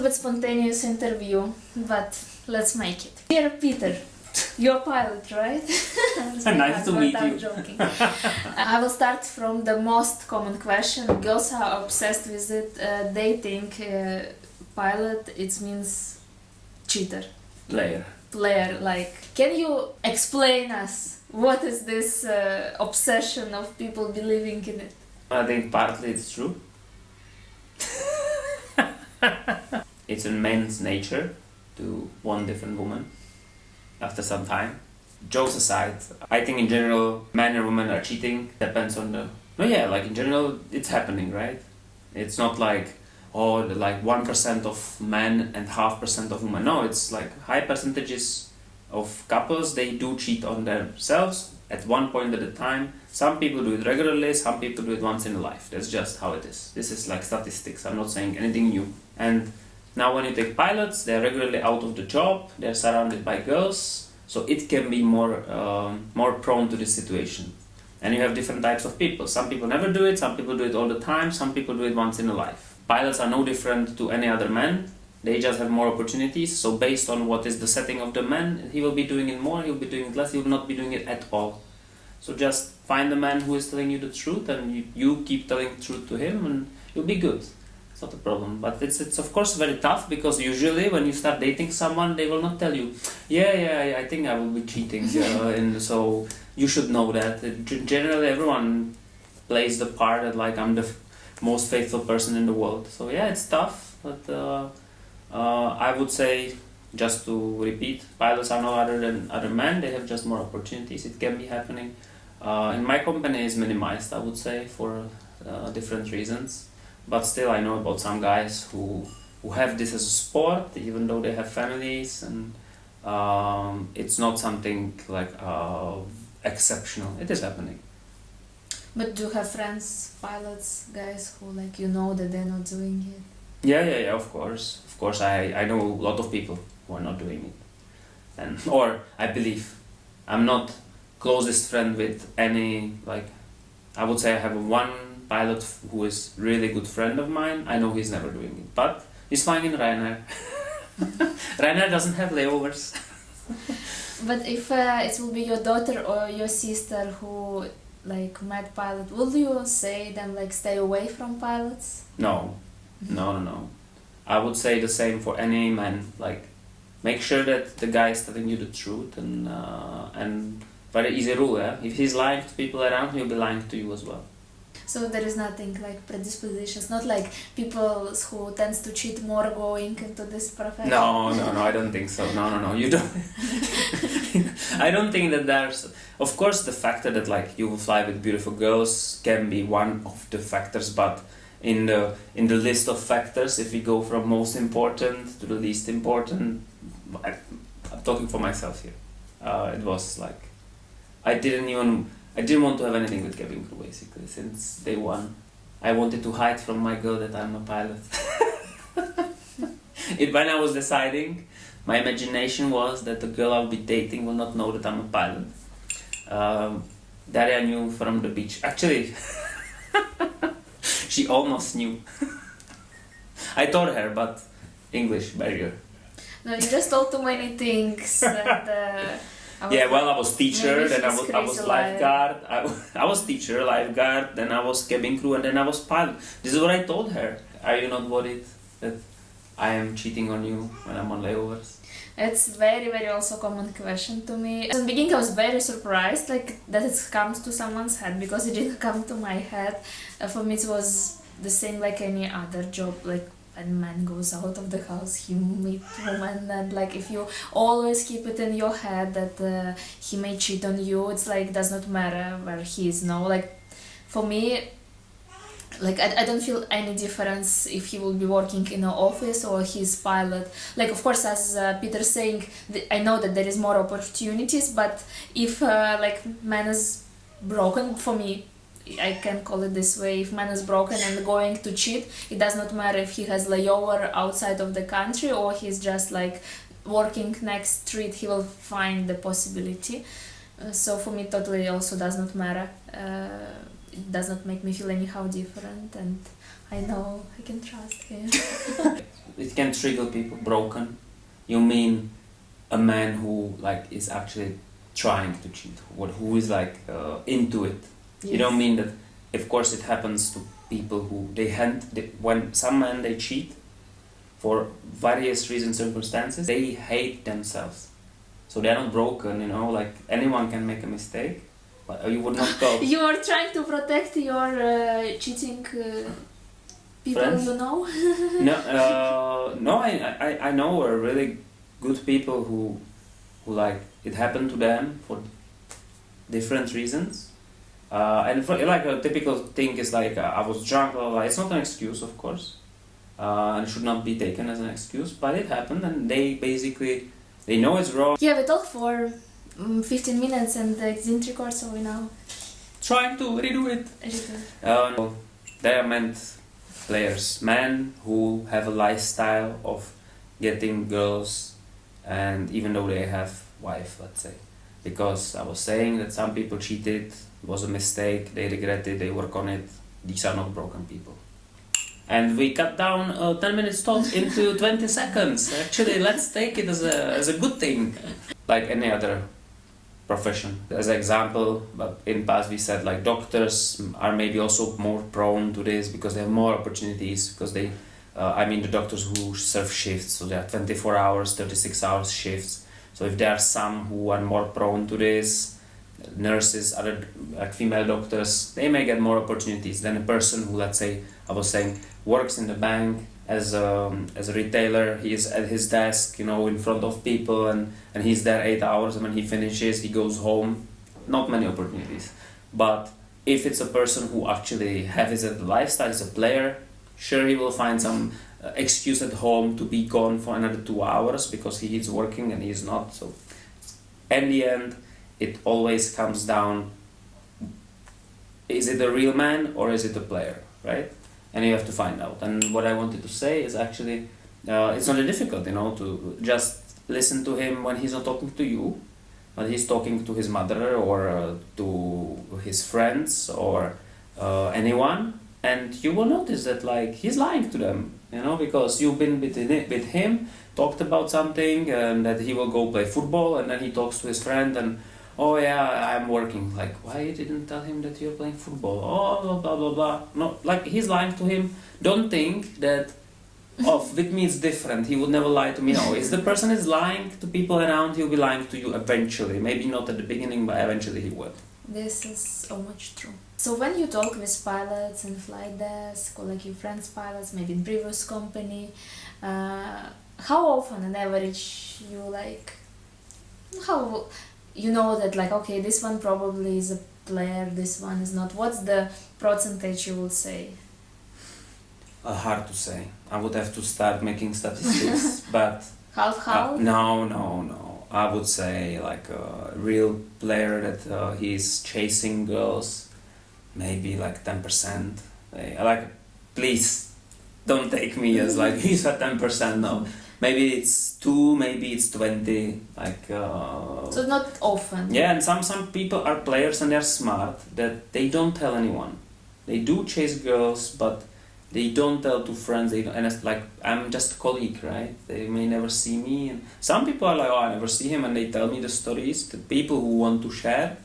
Bit spontaneous interview, but let's make it. Dear Peter, you're a pilot, right? Nice to meet I'm you. joking. I will start from the most common question. Girls are obsessed with it. They think pilot, it means cheater. Player. Like, can you explain us what is this obsession of people believing in it? I think partly it's true. It's in man's nature to want different women after some time. Jokes aside, I think in general men and women are cheating. Depends on the... No, yeah, like in general it's happening, right? It's not like, oh, like 1% of men and 0.5% of women. No, it's like high percentages of couples, they do cheat on themselves at one point at a time. Some people do it regularly, some people do it once in a life. That's just how it is. This is like statistics. I'm not saying anything new. And now when you take pilots, they're regularly out of the job, they're surrounded by girls, so it can be more prone to this situation. And you have different types of people. Some people never do it, some people do it all the time, some people do it once in a life. Pilots are no different to any other man. They just have more opportunities, so based on what is the setting of the man, he will be doing it more, he will be doing it less, he will not be doing it at all. So just find the man who is telling you the truth, and you keep telling the truth to him, and you'll be good. It's not a problem. But it's of course very tough, because usually when you start dating someone, they will not tell you, yeah, I think I will be cheating, and so you should know that. Generally everyone plays the part that like I'm the most faithful person in the world. So yeah, it's tough, but I would say, just to repeat, pilots are no other than other men. They have just more opportunities. It can be happening. In my company is minimized, I would say, for different reasons. But still, I know about some guys who have this as a sport, even though they have families, and it's not something like exceptional. It is happening. But do you have friends, pilots, guys who like you know that they're not doing it? Yeah, of course. Of course, I know a lot of people who are not doing it. And or I believe I'm not closest friend with any, like, I would say I have one pilot who is really good friend of mine. I know he's never doing it, but he's flying in Ryanair. Ryanair doesn't have layovers. But if it will be your daughter or your sister who like met pilot, will you say them like stay away from pilots? No. I would say the same for any man. Like, make sure that the guy is telling you the truth, and very easy rule, yeah? If he's lying to people around, he'll be lying to you as well. So there is nothing like predispositions, not like people who tends to cheat more going into this profession. No, I don't think so. No, you don't. I don't think that there's... Of course, the factor that like you will fly with beautiful girls can be one of the factors, but in the list of factors, if we go from most important to the least important, I'm talking for myself here. It was like I didn't want to have anything with cabin crew, basically, since day one. I wanted to hide from my girl that I'm a pilot. When I was deciding, my imagination was that the girl I'll be dating will not know that I'm a pilot. Daria knew from the beach. Actually, she almost knew. I taught her, but English barrier. No, you just told too many things. And, I was teacher, then I was crazy lifeguard. I was teacher, lifeguard, then I was cabin crew, and then I was pilot. This is what I told her. Are you not worried that I am cheating on you when I'm on layovers? It's very, very also common question to me. In the beginning I was very surprised like that it comes to someone's head, because it didn't come to my head. For me it was the same like any other job, like when man goes out of the house, he meet woman, and like if you always keep it in your head that he may cheat on you, it's like does not matter where he is now. Like for me, like I don't feel any difference if he will be working in an office or he's pilot. Like of course, as Peter's saying, I know that there is more opportunities, but if like man is broken, for me I can call it this way, if man is broken and going to cheat, it does not matter if he has layover outside of the country or he's just like working next street, he will find the possibility. So for me totally also does not matter. It does not make me feel anyhow different, and I know, I can trust him. It can trigger people. Broken. You mean a man who like is actually trying to cheat, who is like into it. You don't mean that. Of course, it happens to people who when some men they cheat for various reasons, circumstances. They hate themselves, so they're not broken. You know, like anyone can make a mistake, but you would not go. You are trying to protect your cheating people, Friends? you know? No, I know really good people who like it happened to them for different reasons. And for, like a typical thing is like I was drunk, blah, blah, blah. It's not an excuse, of course, and should not be taken as an excuse. But it happened, and they know it's wrong. Yeah, we talked for 15 minutes and it didn't record, so we now Trying to redo it. No, they are meant players, men who have a lifestyle of getting girls, and even though they have wife, let's say, because I was saying that some people cheated, it was a mistake, they regret it, they work on it. These are not broken people. And we cut down 10 minutes talk into 20 seconds. Actually, let's take it as a good thing. Like any other profession. As an example, but in past we said like doctors are maybe also more prone to this because they have more opportunities, because they, the doctors who serve shifts, so they are 24 hours, 36 hours shifts. So if there are some who are more prone to this, nurses, other like female doctors, they may get more opportunities than a person who, let's say, I was saying, works in the bank as a retailer. He is at his desk, you know, in front of people, and he's there 8 hours, and when he finishes, he goes home. Not many opportunities. But if it's a person who actually has a lifestyle, is a player, sure, he will find some excuse at home to be gone for another 2 hours because he is working and he is not. So in the end, it always comes down, is it a real man or is it a player, right? And you have to find out. And what I wanted to say is actually, it's not difficult, you know, to just listen to him when he's not talking to you, but he's talking to his mother or to his friends or anyone, and you will notice that like he's lying to them, you know, because you've been with him, talked about something, and that he will go play football, and then he talks to his friend and, oh yeah, I'm working. Like, why you didn't tell him that you're playing football? Oh, blah, blah, blah, blah. No, like, he's lying to him. Don't think that, with me it's different. He would never lie to me. No, if the person is lying to people around, he'll be lying to you eventually. Maybe not at the beginning, but eventually he will. This is so much true. So when you talk with pilots and flight desk, or like your friends pilots, maybe in previous company, how often on average you like, how... You know that like, okay, this one probably is a player, this one is not. What's the percentage you would say? Hard to say. I would have to start making statistics, but... Half? No. I would say like a real player that he's chasing girls, maybe like 10%. Like, please, don't take me as like he's at 10%, no. Maybe it's 2, maybe it's 20, like... So not often. Yeah, and some people are players and they're smart, that they don't tell anyone. They do chase girls, but they don't tell to friends, and it's like, I'm just a colleague, right? They may never see me. And some people are like, oh, I never see him, and they tell me the stories, the people who want to share.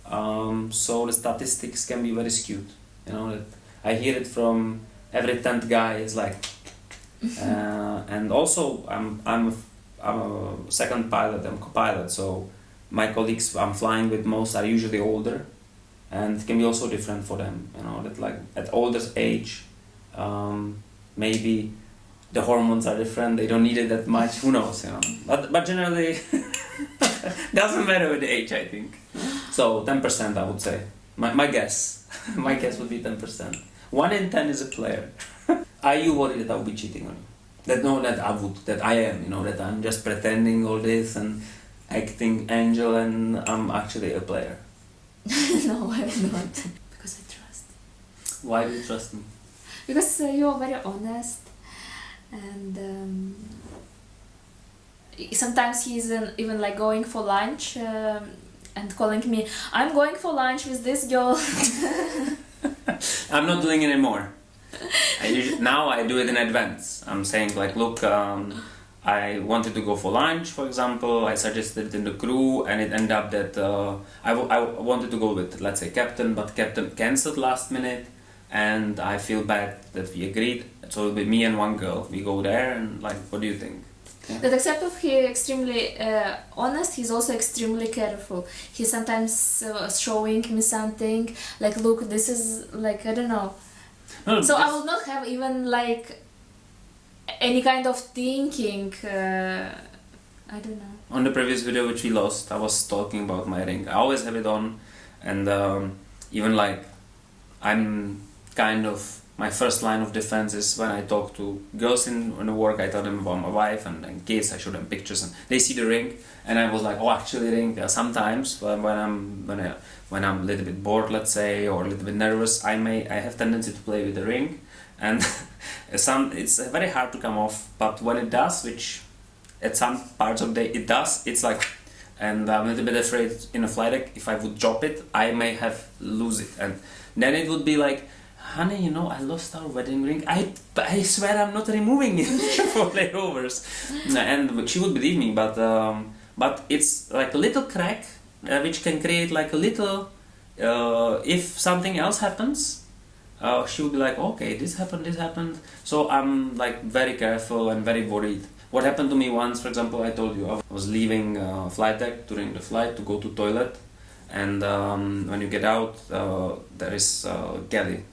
So the statistics can be very skewed, you know, that I hear it from every 10th guy, is like... and also I'm a second pilot, I'm co-pilot, so my colleagues I'm flying with most are usually older, and it can be also different for them, you know, that like at older age, maybe the hormones are different, they don't need it that much, who knows, you know, but generally doesn't matter with the age, I think. So 10% I would say, my guess, my guess would be 10%. 1 in 10 is a player. Are you worried that I will be cheating on you? That I am, you know, that I'm just pretending all this and acting angel and I'm actually a player? No, I'm not. Because I trust. Why do you trust me? Because you're very honest, and sometimes he's even like going for lunch and calling me, I'm going for lunch with this girl. I'm not doing it anymore. Now I do it in advance. I'm saying like, look, I wanted to go for lunch, for example. I suggested it in the crew, and it ended up that I wanted to go with, let's say, captain, but captain cancelled last minute, and I feel bad that we agreed. So it'll be me and one girl. We go there, and like, what do you think? Yeah. That except of he extremely honest, he's also extremely careful. He's sometimes showing me something like, look, this is like, I don't know. No, So I will not have even like any kind of thinking. I don't know. On the previous video which we lost, I was talking about my ring. I always have it on, and even like, I'm kind of, my first line of defense is when I talk to girls in the work, I tell them about my wife and kids, I show them pictures and they see the ring, and I was like, oh, actually ring. Sometimes when I'm a little bit bored, let's say, or a little bit nervous, I have tendency to play with the ring, and it's very hard to come off, but when it does, which at some parts of the day it does, it's like, and I'm a little bit afraid in a flight deck, if I would drop it, I may have lose it, and then it would be like, honey, you know, I lost our wedding ring. I swear I'm not removing it for layovers. And she would believe me, but it's like a little crack which can create like a little. If something else happens, she would be like, okay, this happened. So I'm like very careful and very worried. What happened to me once, for example, I told you I was leaving flight deck during the flight to go to toilet, and when you get out, there is galley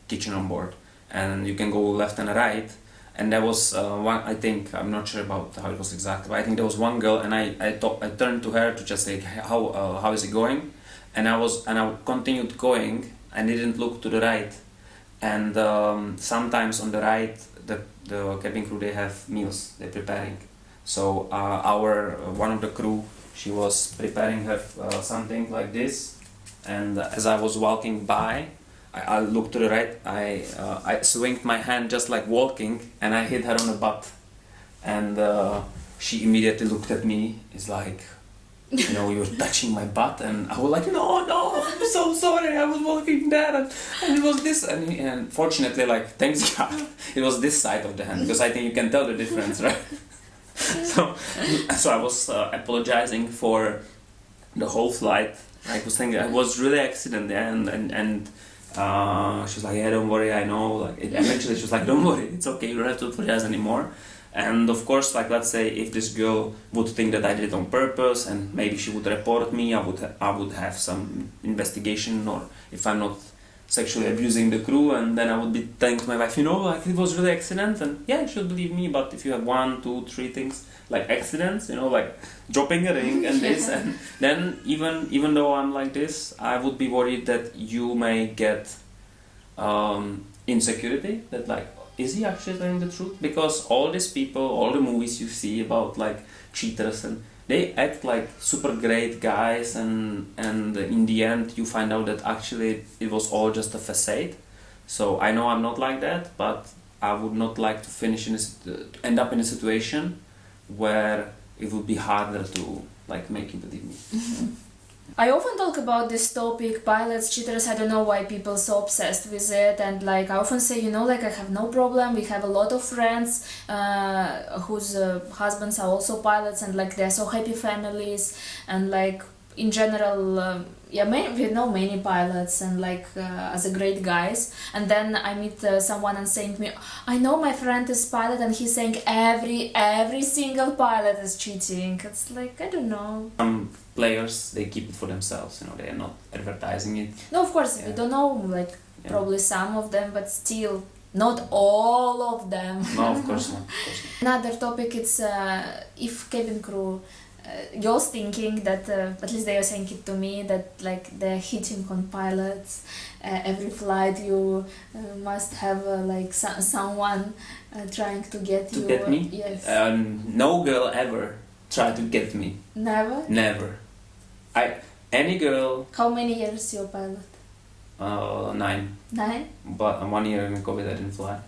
kitchen on board, and you can go left and right, and there was one, I think, I'm not sure about how it was exactly, but I think there was one girl, and I turned to her to just say, how is it going, and I continued going and didn't look to the right, and sometimes on the right the cabin crew, they have meals they're preparing, so one of the crew, she was preparing her something like this, and as I was walking by, I looked to the right, I swinged my hand just like walking, and I hit her on the butt, and she immediately looked at me, it's like, you know, you're touching my butt, and I was like, no, I'm so sorry, I was walking there, and it was this, and fortunately, like, thanks God, it was this side of the hand, because I think you can tell the difference, right? so I was apologizing for the whole flight. I was thinking it was really accident, yeah, and she was like, yeah, don't worry, I know. Like, eventually she was like, don't worry, it's okay, you don't have to apologize anymore. And of course, like, let's say if this girl would think that I did it on purpose, and maybe she would report me, I would have some investigation, or if I'm not sexually abusing the crew, and then I would be telling to my wife, you know, like, it was really accident, and yeah, she'll believe me. But if you have 1, 2, 3 things like accidents, you know, like dropping a ring and this, and then even though I'm like this, I would be worried that you may get insecurity, that like, is he actually telling the truth? Because all these people, all the movies you see about like cheaters, and they act like super great guys, and in the end you find out that actually it was all just a facade. So I know I'm not like that, but I would not like to end up in a situation where it would be harder to like make you believe me. I often talk about this topic, pilots, cheaters. I don't know why people are so obsessed with it, and like I often say, you know, like I have no problem. We have a lot of friends whose husbands are also pilots, and like they're so happy families, and like in general, we know many pilots, and like as a great guys. And then I meet someone and saying to me, I know my friend is pilot, and he's saying every single pilot is cheating. It's like, I don't know. Players, they keep it for themselves, you know, they are not advertising it. No, of course, we don't know, like, probably some of them, but still, not all of them. No, of course not. Another topic is if cabin crew, girls thinking that, at least they are saying it to me, that like they're hitting on pilots. Every flight you must have like someone trying to get you. To get me? Yes. No girl ever tried to get me. Never? Never. Any girl. How many years you pilot? 9. 9? But 1 year in COVID I didn't fly.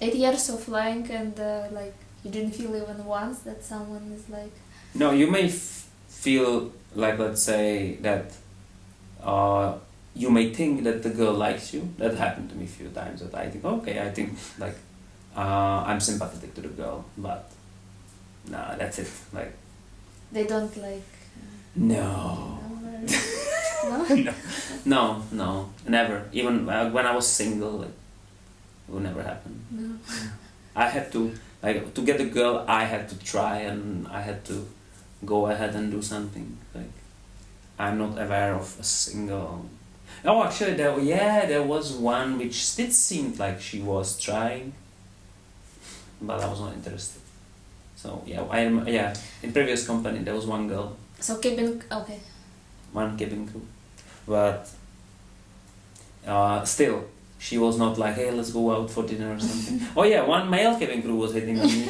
8 years of flying, and like you didn't feel even once that someone is like. No, you may feel like, let's say that you may think that the girl likes you. That happened to me a few times. That I think, okay, I think like I'm sympathetic to the girl, but nah, that's it. Like They don't like. no, No. no, never. Even when I was single, like it would never happen. No. I had to to get a girl. I had to try, and I had to go ahead and do something. Like I'm not aware of a single. Oh, actually, there was one which did seem like she was trying, but I was not interested. So yeah. In previous company, there was one girl, So okay. one cabin crew, but still, she was not like, hey, let's go out for dinner or something. Oh yeah, one male cabin crew was hitting on me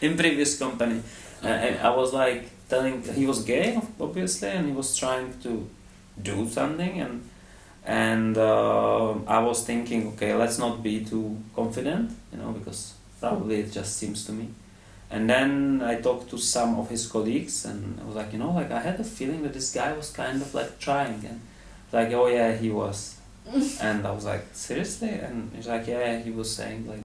in previous company. And I was like telling he was gay, obviously, and he was trying to do something, and I was thinking, okay, let's not be too confident, because probably it just seems to me. And then I talked to some of his colleagues, and I was like, like I had a feeling that this guy was kind of like trying, and like, oh yeah, he was. And I was like, seriously? And he's like, yeah, he was saying like